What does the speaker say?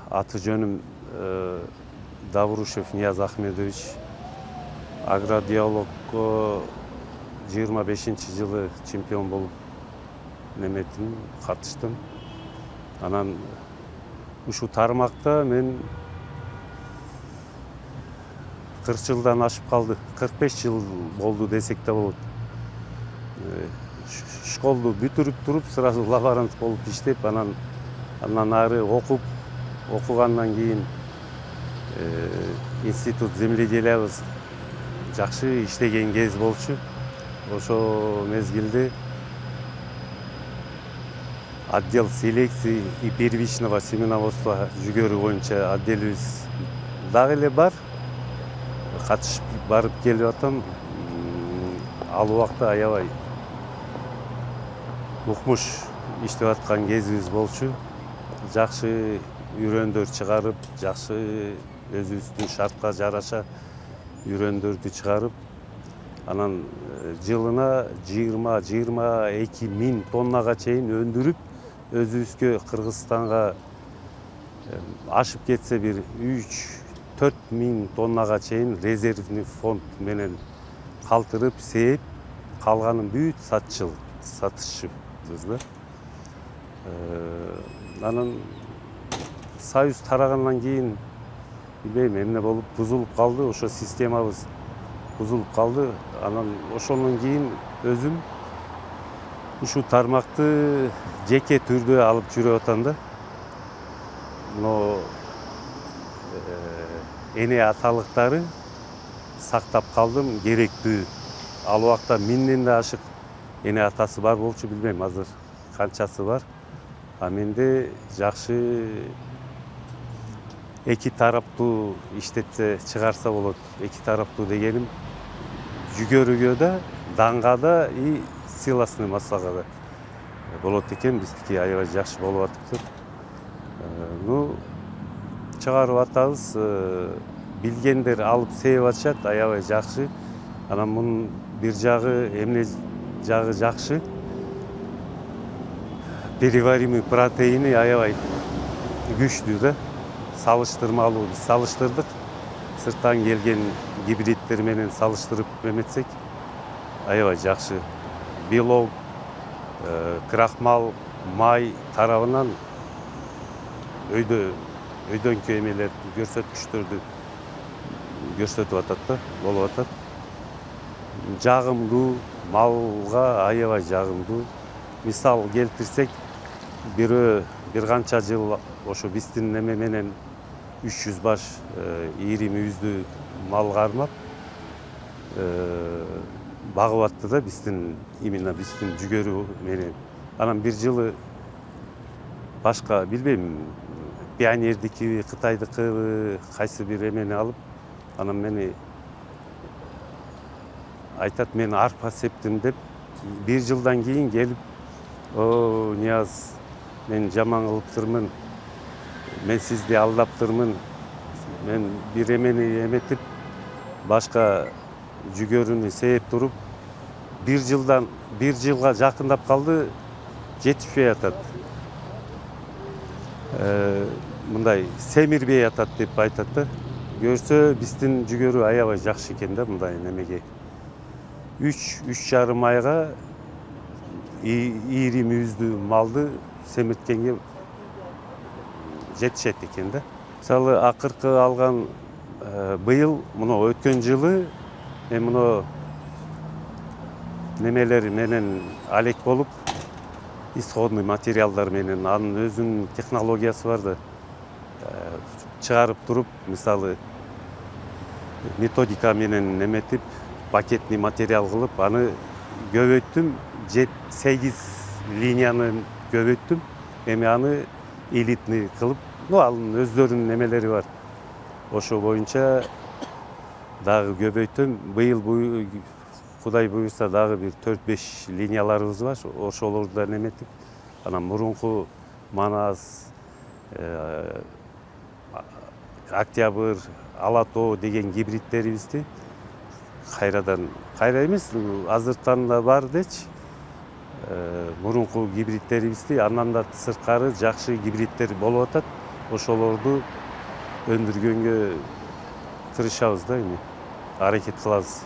Аты жөнім Даврушев Нияз Ахмедович. Агродиалогко 25-жылы чемпион болып неметим, катыштым. Анан ушу тармакта мен 40 жылдан ашып калды. 45 жыл болду десек да болот. Школду бүтүрүп туруп, сразу лаборант болуп иштеп, андан ары окугандан кийин институт земледелиябыз жакшы иштеген кез болчу. Ошо мезгилде отдел селекции и первичного семеноводства жүгөрү боюнча отделибиз дагы эле бар. Катышып барып келип атам. Ал убакта аябай укмуш иштеп аткан кезибиз болчу. Жакшы үйрөндөр чыгарып, жакшы өзүбүздүн шартка жараша үйрөндөрдү чыгарып, анан жылына 20-22 миң тоннага чейин өндүрүп, өзүбүзгө Кыргызстанга ашып кетсе бир 3-4 миң тоннага чейин резервный фонд менен калтырып, сээп, калганын бүт сатышыбыз да. Анан союз тарагандан кийин билбейм эмне болуп бузулуп калды, ошо системабыз бузулуп калды. Анан ошондон кийин өзүм ушу тармакты жеке түрдө алып жүрүп атам да. Но эне аталыктары сактап калдым, керектүү. Ал убакта 1000ден да ашык эне атасы бар болчу, билбейм азыр канчасы бар. А менде жакшы эки тараптуу иштетсе чыгарса болот. Эки тараптуу дегеним жүгөрүгө да, данга да и силосный массага да болот экен. Биздики аябай жакшы болуп атыптыр. Чыгарып атабыз, билгендер алып сээп атышат, аябай жакшы. Анан мунун бир жагы, эмне жагы жакшы. Переваримый протеини аябай күчтүү да. Салыштырмалуу биз салыштырдык. Сырттан келген гибридтер менен салыштырып эметсек, аябай жакшы. Белок, крахмал, май тарабынан өйдөнкү эмелер көрсөткүчтөрдү көрсөтүп атат да, болуп атат. Жагымдуу, малга аябай жагымдуу. Мисал келтирсек, бир канча жыл ошо биздин неме менен 300 баш ири мүйүздүү мал кармап багып атты да, именно биздин жүгөрү менен. Анан бир жылы башка билбейм, пионердики, Кытайдыкы кайсы бир эмени алып, анан мени айтат, мен арпа септим деп, бир жылдан кийин келип, о, Нияз, мен жаман кылыптырмын, мен сизди алдаптырмын, мен бир эмени эметип, башка жүгөрүнү сээп туруп, бир жылга жакындап калды, жетишпей атат. Мындай семирбей атат деп айтат да. Көрсө биздин жүгөрү аябай жакшы экен да, мындай немеге. 3-3,5 айга ири мүйүздүү малды семирткенге жетишет экен да. Мисалы акыркы алган быйыл, мына өткөн жылы мен мына немелер менен алек болуп, исходный материалдар менен, анын өзүнүн технологиясы бар да, чыгарып туруп, мисалы методика менен неметип, пакетный материал кылып, аны көбөйттүм, 8 линияны көбөйттүм, эми аны элитный кылып, анын өздөрүнүн немелери бар. Ошо боюнча дагы көбөйттүм. Быйыл Кудай буюрса дагы бир 4-5 линияларыбыз бар. Ошолорду да неметип, анан мурунку Манас, Октябрь, Алатоо деген гибридтерибизди кайра эмес, азыртан да бар дечи. Мурунку гибридтерибизди, андан да сырткары жакшы гибридтер болуп атат. ошолорду өндүргөнгө тырышабыз да эми, аракет кылабыз.